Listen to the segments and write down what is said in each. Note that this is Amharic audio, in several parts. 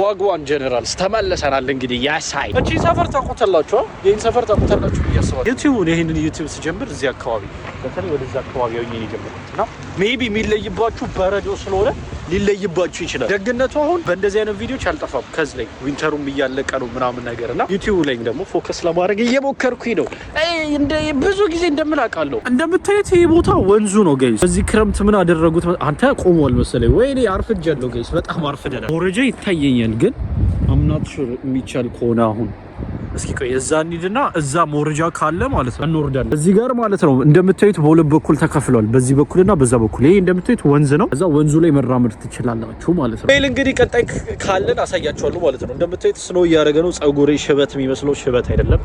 ዋግዋን ጀነራልስ ተመለሰናል። እንግዲህ ያሳይ እቺ ሰፈር ታቆተላችሁ ይሄን ሰፈር ታቆተላችሁ ብያስባለሁ። ይሄንን ዩቲዩብ ስጀምር እዚህ አካባቢ በተለይ ወደዛ አካባቢ ሆኜ የጀመርኩትና ሜቢ የሚለይባችሁ በረዶ ስለሆነ ሊለይባችሁ ይችላል። ደግነቱ አሁን በእንደዚህ አይነት ቪዲዮዎች አልጠፋም። ከዚህ ላይ ዊንተሩም እያለቀ ነው ምናምን ነገርና ዩቲዩብ ላይ ደግሞ ፎከስ ለማድረግ እየሞከርኩኝ ነው። ብዙ ጊዜ እንደምላቃለሁ እንደምታዩት ይሄ ቦታ ወንዙ ነው ጋይስ። በዚህ ክረምት ምን አደረጉት? አንተ ቆሟል መሰለኝ ወይ እኔ አርፍጃለሁ ጋይስ። በጣም አርፍደናል። ሞረጃ ይታየኛል ግን አምናት ሹር የሚቻል ከሆነ አሁን እስኪ ቆይ እዛ እንሂድና እዛ ሞረጃ ካለ ማለት ነው እንወርዳለን። እዚህ ጋር ማለት ነው እንደምታዩት በሁለት በኩል ተከፍሏል። በዚህ በኩልና በዛ በኩል። ይሄ እንደምታዩት ወንዝ ነው። እዛ ወንዙ ላይ መራመድ ትችላላችሁ ማለት ነው። ሌላ እንግዲህ ቀጣይ ካለን አሳያችኋለሁ ማለት ነው። እንደምታዩት ስኖ እያደረገ ነው። ጸጉሬ ሽበት የሚመስለው ሽበት አይደለም።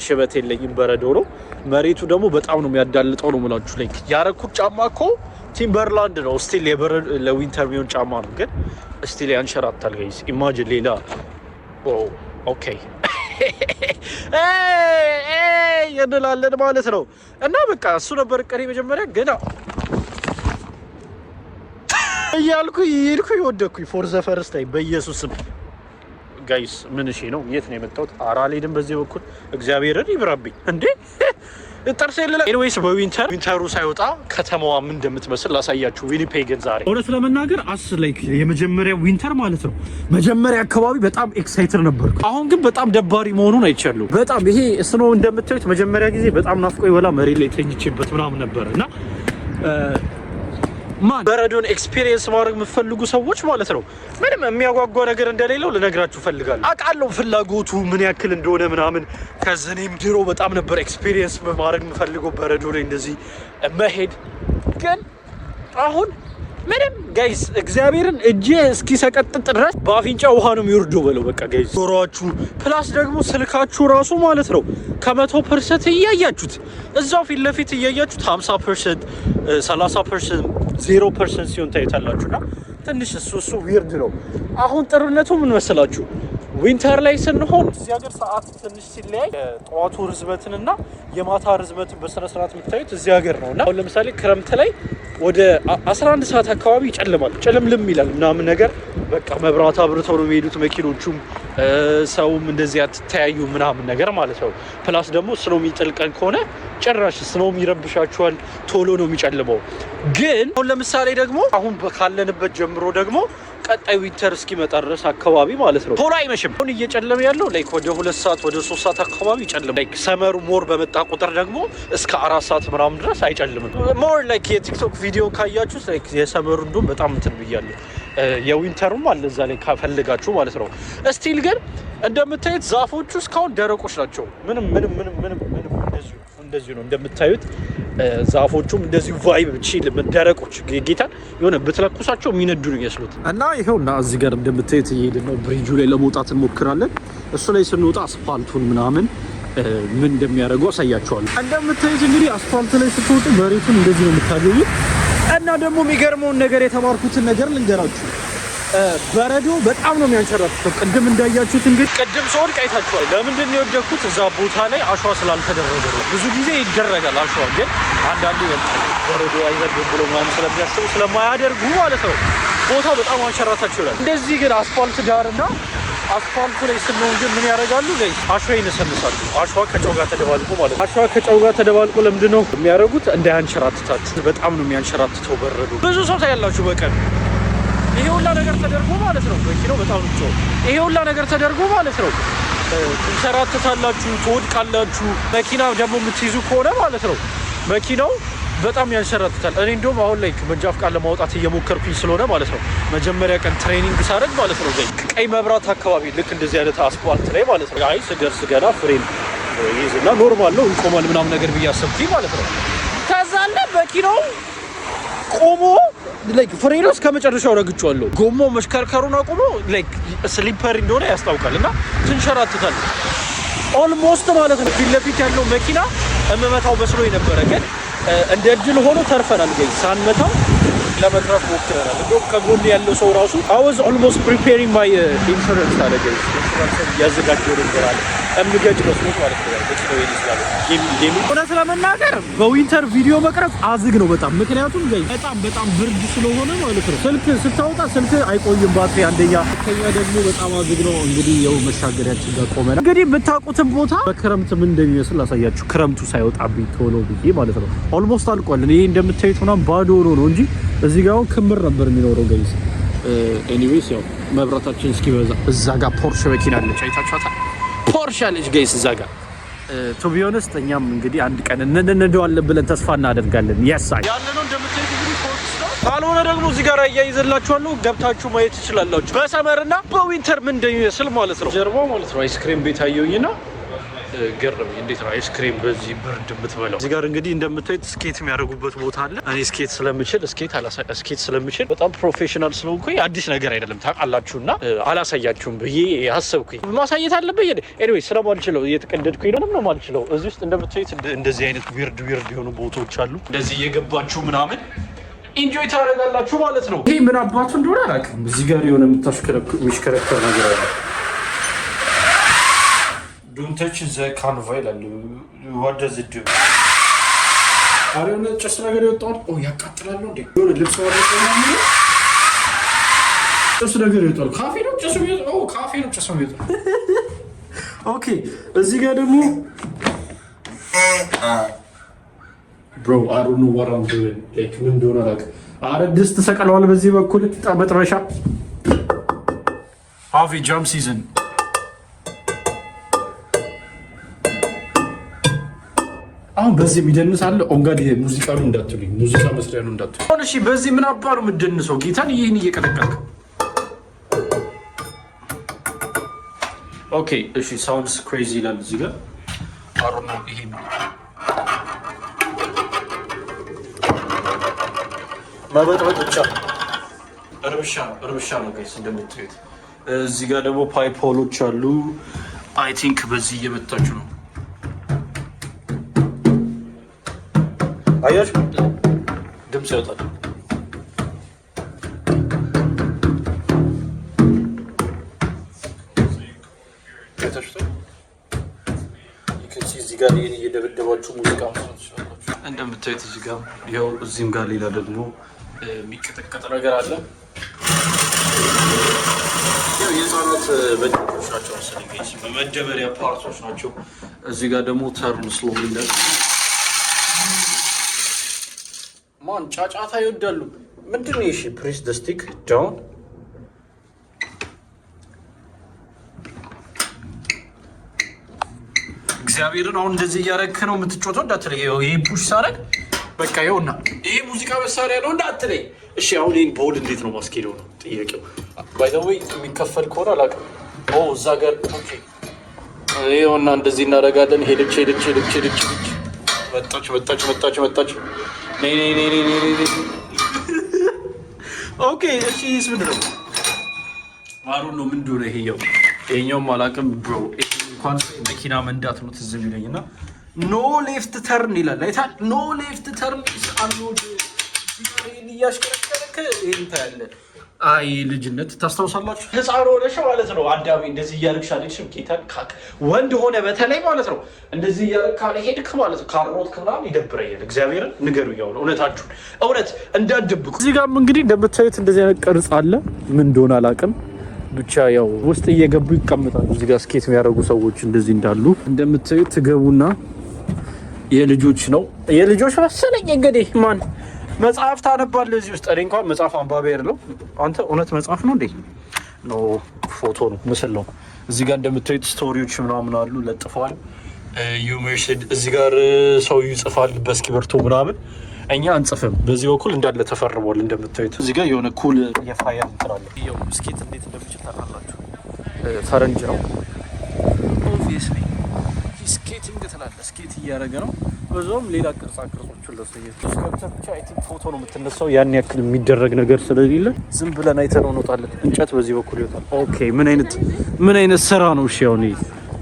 ሽበት የለኝም፣ በረዶ ነው። መሬቱ ደግሞ በጣም ነው የሚያዳልጠው ነው የምላችሁ። ላይ ያረኩት ጫማ እኮ ቲምበርላንድ ነው። ስቲል ለዊንተር የሚሆን ጫማ ነው፣ ግን ስቲል ያንሸራታል ጋይስ። ኢማጂን ሌላ ኦኬ እንላለን ማለት ነው። እና በቃ እሱ ነበር ቀሪ መጀመሪያ ገና እያልኩኝ ወደኩኝ ፎር ዘ ፈርስት ታይም በኢየሱስም ጋይስ። ምን እሺ ነው? የት ነው የመጣሁት? ኧረ አልሄድም በዚህ በኩል እግዚአብሔርን ይብራብኝ እንዴ ጥርሴ የለ። ኤኒዌይስ በዊንተሩ ሳይወጣ ከተማዋ ምን እንደምትመስል ላሳያችሁ። ዊኒፔግን ዛሬ እውነት ለመናገር ላይክ የመጀመሪያ ዊንተር ማለት ነው መጀመሪያ አካባቢ በጣም ኤክሳይትድ ነበርኩ። አሁን ግን በጣም ደባሪ መሆኑን አይቻለሁ። በጣም ይሄ ስኖ እንደምታዩት መጀመሪያ ጊዜ በጣም ናፍቆ ይወላ መሬት ላይ ተኝቼበት ምናምን ነበር እና በረዶን ኤክስፒሪየንስ ማድረግ የምትፈልጉ ሰዎች ማለት ነው ምንም የሚያጓጓ ነገር እንደሌለው ልነግራችሁ ፈልጋለሁ። አውቃለሁ ፍላጎቱ ምን ያክል እንደሆነ ምናምን። ከዘኔም ድሮ በጣም ነበር ኤክስፒሪየንስ ማድረግ የምፈልገው በረዶ ላይ እንደዚህ መሄድ። ግን አሁን ምንም ጋይስ እግዚአብሔርን እጄ እስኪሰቀጥጥ ድረስ በአፍንጫ ውሃ ነው የሚወርደው በለው በቃ ጋይስ። ጆሮአችሁ ፕላስ ደግሞ ስልካችሁ ራሱ ማለት ነው ከ100% እያያችሁት እዛው ፊት ለፊት እያያችሁት 50%፣ 30%፣ 0% ሲሆን ታይታላችሁና ትንሽ እሱ ዊርድ ነው። አሁን ጥሩነቱ ምን መሰላችሁ? ዊንተር ላይ ስንሆን እዚህ ሀገር ሰዓት ትንሽ ሲለያይ ጠዋቱ ርዝመትንና የማታ ርዝመትን በስነ ስርዓት የምታዩት እዚህ ሀገር ነውና አሁን ለምሳሌ ክረምት ላይ ወደ 11 ሰዓት አካባቢ ይጨልማል። ጨለምልም ይላል ምናምን ነገር በቃ መብራት አብርተው ነው የሚሄዱት መኪኖቹም ሰውም እንደዚህ አትተያዩ ምናምን ነገር ማለት ነው። ፕላስ ደግሞ ስኖው የሚጥልቀን ከሆነ ጭራሽ ስኖው ይረብሻችኋል፣ ቶሎ ነው የሚጨልመው። ግን አሁን ለምሳሌ ደግሞ አሁን ካለንበት ጀምሮ ደግሞ ቀጣይ ዊንተር እስኪመጣ ድረስ አካባቢ ማለት ነው ቶሎ አይመሽም። አሁን እየጨለመ ያለው ላይክ ወደ 2 ሰዓት ወደ 3 ሰዓት አካባቢ ይጨልም። ላይክ ሰመሩ ሞር በመጣ ቁጥር ደግሞ እስከ 4 ሰዓት ምናምን ድረስ አይጨልምም። ሞር ላይክ የቲክቶክ ቪዲዮ ካያችሁ ላይክ የሰመሩ እንደውም በጣም እንትን ብያለሁ። የዊንተሩም አለ እዛ ላይ ካፈልጋችሁ ማለት ነው። ስቲል ግን እንደምታዩት ዛፎቹ እስካሁን ደረቆች ናቸው። ምንም እንደዚሁ ነው እንደምታዩት። ዛፎቹም እንደዚሁ ቫይብ ቺል ደረቆች ጌታን የሆነ ብትለኩሳቸው የሚነዱ ነው ይመስሉት። እና ይሄውና እዚህ ጋር እንደምታዩት እየሄድን ነው። ብሪጁ ላይ ለመውጣት እንሞክራለን። እሱ ላይ ስንወጣ አስፋልቱን ምናምን ምን እንደሚያደርጉ አሳያቸዋለሁ። እንደምታዩት እንግዲህ አስፋልት ላይ ስትወጡ መሬቱን እንደዚህ ነው የምታገኙት። እና ደግሞ የሚገርመውን ነገር የተማርኩትን ነገር ልንገራችሁ። በረዶ በጣም ነው የሚያንሸራትተው። ቅድም እንዳያችሁት እንግዲህ ቅድም ሰውን ቀይታችኋል። ለምንድን ነው የወደኩት? እዛ ቦታ ላይ አሸዋ ስላልተደረገ ነው። ብዙ ጊዜ ይደረጋል አሸዋ፣ ግን አንዳንዴ በረዶ አይበርድም ብሎ ምናምን ስለሚያስቡ ስለማያደርጉ ማለት ነው ቦታው በጣም አንሸራታች ይላል። እንደዚህ ግን አስፋልት ዳርና አስፋልቱ ላይ ስንሆን ግን ምን ያደርጋሉ? ጋይስ አሸዋ ይነሰንሳሉ። አሸዋ ከጨው ጋር ተደባልቆ ማለት ነው። አሸዋ ከጨው ጋር ተደባልቆ ለምንድን ነው የሚያደርጉት? እንዳያንሸራትታችሁ። በጣም ነው የሚያንሸራትተው በረዶ። ብዙ ሰው ታያላችሁ በቀን ይሄ ሁላ ነገር ተደርጎ ማለት ነው። መኪናው በጣም ነው። ይሄ ሁላ ነገር ተደርጎ ማለት ነው ትንሸራተታላችሁ፣ ትወድቃላችሁ። መኪና ደግሞ የምትይዙ ከሆነ ማለት ነው መኪናው በጣም ያንሸራትታል። እኔ እንደውም አሁን ላይ መንጃ ፈቃድ ለማውጣት እየሞከርኩኝ ስለሆነ ማለት ነው መጀመሪያ ቀን ትሬኒንግ ሳደርግ ማለት ነው ቀይ መብራት አካባቢ ልክ እንደዚህ አይነት አስፋልት ላይ ማለት ነው አይ ስደርስ ገና ፍሬን ይይዝና ኖርማል ነው ይቆማል ምናምን ነገር ብዬ አሰብኩኝ ማለት ነው። ከዛ አለ መኪናው ቆሞ ላይክ ፍሬኑ እስከ መጨረሻው ረግጫለሁ። ጎሞ መሽከርከሩን አቁሞ ላይክ ስሊፐር እንደሆነ ያስታውቃል እና ትንሸራትታል ኦልሞስት ማለት ነው። ፊት ለፊት ያለው መኪና እመመታው መስሎ የነበረ ግን እንደ እድል ሆኖ ተርፈናል። ጋይስ ሳንመታው ለመትረፍ ሞክረናል። እንደውም ከጎን ያለው ሰው ራሱ I was almost preparing my insurance አደረገ። ኢንሹራንስ ያዘጋጀው ነበር አለ እምገጭ መስሎት ማለት ነው። በጭነው ይመስላል እውነት ለመናገር በዊንተር ቪዲዮ መቅረጽ አዝግ ነው በጣም ምክንያቱም በጣም ብርድ ስለሆነ ማለት ነው። ስልክ ስታወጣ ስልክ አይቆይም ባትሪ አንደኛ፣ ከኛ ደግሞ በጣም አዝግ ነው። እንግዲህ ያው መሻገሪያችን ጋር ቆመናል። እንግዲህ የምታውቁትን ቦታ በክረምት ምን እንደሚመስል አሳያችሁ። ክረምቱ ሳይወጣብኝ ቶሎ ብዬ ማለት ነው። ኦልሞስት አልቋል። ይሄ እንደምታዩት ምናምን ባዶ ሆኖ ነው እንጂ እዚህ ጋር ክምር ነበር የሚኖረው ጋይስ። ኤኒዌይስ ያው መብራታችን እስኪበዛ እዛ ጋር ፖርሽ መኪና አለች፣ አይታችኋታል። ፖርሽ አለች ጋይስ እዛ ጋር ቱ ቢ ኦነስት እኛም እንግዲህ አንድ ቀን እንነዳዋለን ብለን ተስፋ እናደርጋለን። ያሳይ ያለነው እንደምታዩት እንግዲህ ፖርሽ ነው። ካልሆነ ደግሞ እዚህ ጋር አያይዘላችኋለሁ ገብታችሁ ማየት ትችላላችሁ። በሰመርና በዊንተር ምን እንደሚመስል ማለት ነው። ጀርባው ማለት ነው አይስክሪም ቤት አየሁኝና ገረመኝ። እንዴት ነው አይስክሪም በዚህ ብርድ የምትበላው? እዚህ ጋር እንግዲህ እንደምታዩት ስኬት የሚያደርጉበት ቦታ አለ። እኔ ስኬት ስለምችል በጣም ፕሮፌሽናል ስለሆንኩኝ አዲስ ነገር አይደለም ታውቃላችሁና አላሳያችሁም ብዬ አሰብኩኝ። ማሳየት አለብኝ። ኤኒዌይ ስለማልችለው እየተቀደድኩኝ ነው ማልችለው። እዚህ ውስጥ እንደምታዩት እንደዚህ አይነት ዊርድ የሆኑ ቦታዎች አሉ። እንደዚህ እየገባችሁ ምናምን ኢንጆይ ታደርጋላችሁ ማለት ነው። ይሄ ምን አባቱ እንደሆነ አላውቅም። እዚህ ጋር የሆነ የሚሽከረከር ነገር አለ። Don't touch the convoy ይላል። What does it do? አሬው ነጭስ ነገር ይወጣል። ያቃጥላል እንዴ? የሆነ ልብስ ወርቆ ነው። ጭስ ነገር ይወጣል። ካፌ ነው ጭስ ይወጣል። ካፌ ነው ጭስ ይወጣል። ኦኬ እዚህ ጋር ደግሞ bro I don't know what I'm doing. like ምን እንደሆነ አላውቅም። አረ ድስት ተሰቀለዋል በዚህ በኩል መጥበሻ ሃቪ ጃም ሲዝን አሁን በዚህ የሚደንስ አለ። ኦንጋድ ሙዚቃ ነው እንዳትሉኝ፣ ሙዚቃ መስሪያ ነው እንዳትሉኝ። አሁን እሺ በዚህ ምን አባሉ የምትደንሰው ጌታን ይሄን እየቀለቀልክ ኦኬ እሺ ሳውንድስ ክሬዚ ይላል እዚህ ጋር አሩና ይሄ ማበጥበጥ ብቻ እርብሻ ነው ጋይስ እንደምትሉት። እዚህ ጋር ደግሞ ፓይፕ ሆሎች አሉ። አይ ቲንክ በዚህ እየመታችሁ ነው አያችሁ ድምጽ ያወጣል። እዚህ ጋር እየደበደባችሁ ሙዚቃ እንደምታዩት እዚህ ጋር ያው እዚህም ጋር ሌላ ደግሞ የሚቀጠቀጥ ነገር አለ። የህፃናት መጫወቻዎች ናቸው መሰለኝ፣ በመደበሪያ ፓርቶች ናቸው። እዚህ ጋር ደግሞ ተርን ስሎ ይላል። ማን ጫጫታ ይወዳሉ? ምንድን ነው? እሺ ፕሬስ ዘ ስቲክ ዳውን። እግዚአብሔርን አሁን እንደዚህ እያደረግክ ነው የምትጮተው እንዳትለኝ። ይሄ ፑሽ ሳረግ በቃ ይኸውና፣ ይሄ ሙዚቃ መሳሪያ ነው እንዳትለኝ። እሺ አሁን ይሄን ቦል እንዴት ነው ማስኬደው ነው ጥያቄው። ባይ ዘ ዌይ የሚከፈል ከሆነ አላውቅም። እዛ ጋር ኦኬ፣ ይኸውና እንደዚህ እናደርጋለን። ሄደች መጣች ኦኬ እሺ ይስ ምንድን ነው ማሩ ነው ምን እንደሆነ ይሄኛውም አላውቅም ብሮ። እንኳን መኪና መንዳት ነው ትዝ የሚለኝ እና ኖ ሌፍት ተርን ይላል አይታል። ኖ ሌፍት ተርን አንሎድ እያሽከረከረክ ይሄን ታያለ። አይ ልጅነት ታስታውሳላችሁ? ህፃን ሆነሽ ማለት ነው አዳሚ እንደዚህ እያደረግሽ አለሽም ጌታን ወንድ ሆነ በተለይ ማለት ነው እንደዚህ እያደረግ ካለ ሄድክ ማለት ነው ካሮት ምናምን ይደብረኛል። እግዚአብሔርን ንገሩኝ። ያው እውነታችሁን እውነት እንዳትደብቁ። እዚህ ጋርም እንግዲህ እንደምታዩት እንደዚህ አይነት ቅርጽ አለ። ምን እንደሆነ አላውቅም፣ ብቻ ያው ውስጥ እየገቡ ይቀመጣሉ። እዚህ ጋር ስኬት የሚያደርጉ ሰዎች እንደዚህ እንዳሉ እንደምታዩት ትገቡና የልጆች ነው የልጆች መሰለኝ እንግዲህ ማን መጽሐፍ ታነባለህ እዚህ ውስጥ። እኔ እንኳን መጽሐፍ አንባቢ አይደለም። አንተ እውነት መጽሐፍ ነው እንዴ? ኖ ፎቶ ነው ምስል ነው። እዚህ ጋር እንደምታዩት ስቶሪዎች ምናምን አሉ ለጥፈዋል። ዩሜርሽድ እዚህ ጋር ሰው ይጽፋል በእስክሪብቶ ምናምን። እኛ አንጽፍም። በዚህ በኩል እንዳለ ተፈርሟል እንደምታዩት። እዚህ ጋር የሆነ ኩል የፋየር እንጥራለ። ይኸው ስኬት እንዴት እንደምችል ታውቃላችሁ። ፈረንጅ ነው ኦብቪየስሊ። ስኬቲንግ ትላለህ። ስኬት እያደረገ ነው። በዛውም ሌላ ቅርጻ ቅርጾችን ለሰየት ብቻ አይ ቲንክ ፎቶ ነው የምትነሳው። ያን ያክል የሚደረግ ነገር ስለሌለ ዝም ብለን አይተነው እንወጣለን። እንጨት በዚህ በኩል ይወጣል። ኦኬ ምን አይነት ስራ ነው? እሺ አሁን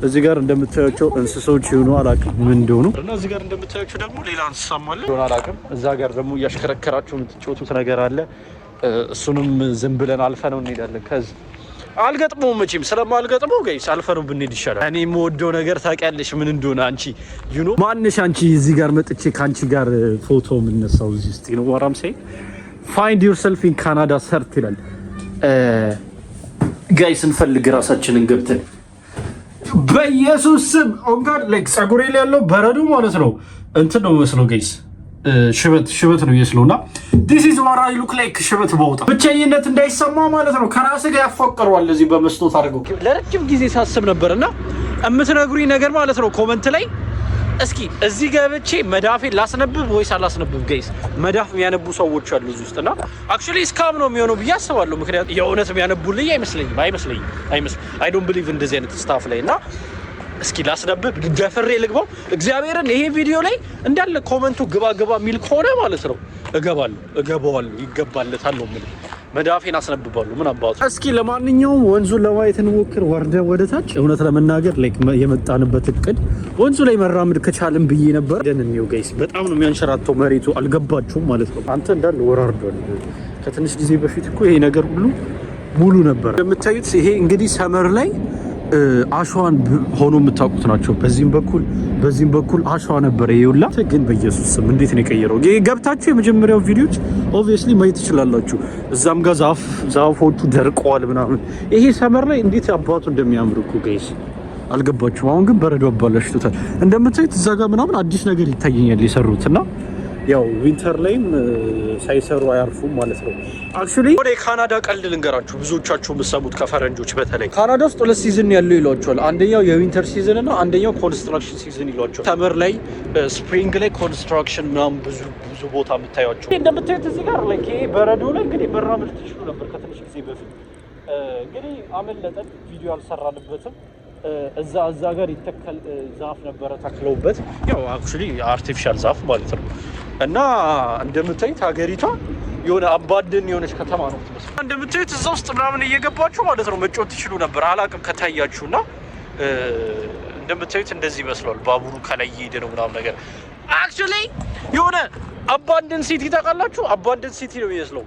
እዚህ ጋር እንደምታዩቸው እንስሶች ይሆኑ አላውቅም ምን እንደሆኑ እና እዚህ ጋር እንደምታዩቸው ደግሞ ሌላ እንስሳም አለ ይሆን አላውቅም። እዛ ጋር ደግሞ እያሽከረከራችሁ የምትጫወቱት ነገር አለ። እሱንም ዝም ብለን አልፈነው እንሄዳለን። ከዚህ አልገጥመውም መቼም ስለማልገጥመው ጋይስ አልፈነው ብንሄድ ይሻላል። እኔ የምወደው ነገር ታውቂያለሽ ምን እንደሆነ አንቺ ዩኖ ማንሽ አንቺ እዚህ ጋር መጥቼ ካንቺ ጋር ፎቶ የምነሳው እዚህ ውስጥ ነው። ወራም ሳይ ፋይንድ ዩርሰልፍ ኢን ካናዳ ሰርት ይላል ጋይስ። እንፈልግ ራሳችንን ገብተን በኢየሱስ ስም ኦንጋድ ላይክ ጸጉሬ ላይ ያለው በረዶ ማለት ነው እንትን ነው መስሎ ጋይስ ሽበት ነው ይስሉና this is what I look like ሽበት ባውጣ ብቻዬነት እንዳይሰማ ማለት ነው። ከራስ ጋር ያፈቀረዋል እዚህ በመስሎት አድርገው ለረጅም ጊዜ ሳስብ ነበርና እምትነግሩኝ ነገር ማለት ነው ኮመንት ላይ እስኪ እዚህ ገብቼ መዳፌን ላስነብብ ወይስ አላስነብብ ጋይስ። መዳፍ የሚያነቡ ሰዎች አሉ እዚህ ውስጥና actually ስካም ነው የሚሆነው ብዬ አስባለሁ። ምክንያቱም የእውነት የሚያነቡልኝ አይመስለኝም I don't believe እንደዚህ አይነት ስታፍ ላይና እስኪ ላስነብብ ደፍሬ ልግባው። እግዚአብሔርን ይሄ ቪዲዮ ላይ እንዳለ ኮመንቱ ግባ የሚል ከሆነ ማለት ነው እገባዋለሁ ይገባለታል ነው ማለት መዳፌን አስነብባለሁ ምን አባቱ። እስኪ ለማንኛውም ወንዙን ለማየት እንሞክር። ወርደን ወደ ታች እውነት ለመናገር ላይክ የመጣንበት እቅድ ወንዙ ላይ መራመድ ከቻልን ብዬ ነበር። ደንኒው ጋይስ በጣም ነው የሚያንሸራተው መሬቱ አልገባችሁም ማለት ነው። አንተ እንዳለ ወራርዷል። ከትንሽ ጊዜ በፊት እኮ ይሄ ነገር ሁሉ ሙሉ ነበር። እንደምታዩት ይሄ እንግዲህ ሰመር ላይ አሸዋን ሆኖ የምታውቁት ናቸው። በዚህም በኩል አሸዋ ነበር ይውላ። ግን በኢየሱስ ስም እንዴት ነው የቀየረው? ገብታችሁ የመጀመሪያው ቪዲዮዎች ኦብቪየስሊ ማየት ትችላላችሁ። እዛም ጋር ዛፎቹ ደርቀዋል ምናምን። ይሄ ሰመር ላይ እንዴት አባቱ እንደሚያምር እኮ ጋይስ አልገባችሁም? አሁን ግን በረዶ አባላሽቶታል። እንደምታዩት እዛ ጋር ምናምን አዲስ ነገር ይታየኛል የሰሩትና ያው ዊንተር ላይም ሳይሰሩ አያርፉም ማለት ነው። አክቹሊ ወደ ካናዳ ቀልድ ልንገራችሁ። ብዙዎቻችሁ የምትሰሙት ከፈረንጆች በተለይ ካናዳ ውስጥ 2 ሲዝን ያለው ይሏቸዋል። አንደኛው የዊንተር ሲዝን እና አንደኛው ኮንስትራክሽን ሲዝን ይሏቸዋል። ሰመር ላይ ስፕሪንግ ላይ ኮንስትራክሽን ምናምን ብዙ ቦታ የምታዩቸው እንደምታዩት እዚህ ጋር ላይ ይሄ በረዶ ላይ እንግዲህ መራመድ ትችሉ ነበር ከትንሽ ጊዜ በፊት። እንግዲህ አመለጠን፣ ቪዲዮ አልሰራንበትም። እዛ ጋር ይተከል ዛፍ ነበረ ተክለውበት፣ ያው አክቹሊ አርቲፊሻል ዛፍ ማለት ነው። እና እንደምታዩት ሀገሪቷ የሆነ አባደን የሆነች ከተማ ነው ትመስል። እንደምታዩት እዛ ውስጥ ምናምን እየገባችሁ ማለት ነው መጫወት ትችሉ ነበር። አላቅም ከታያችሁና እንደምታዩት እንደዚህ ይመስላል። ባቡሩ ከላይ እየሄደ ነው ምናምን ነገር። አክቹሊ የሆነ አባንደን ሲቲ ታውቃላችሁ? አባንደን ሲቲ ነው የሚመስለው።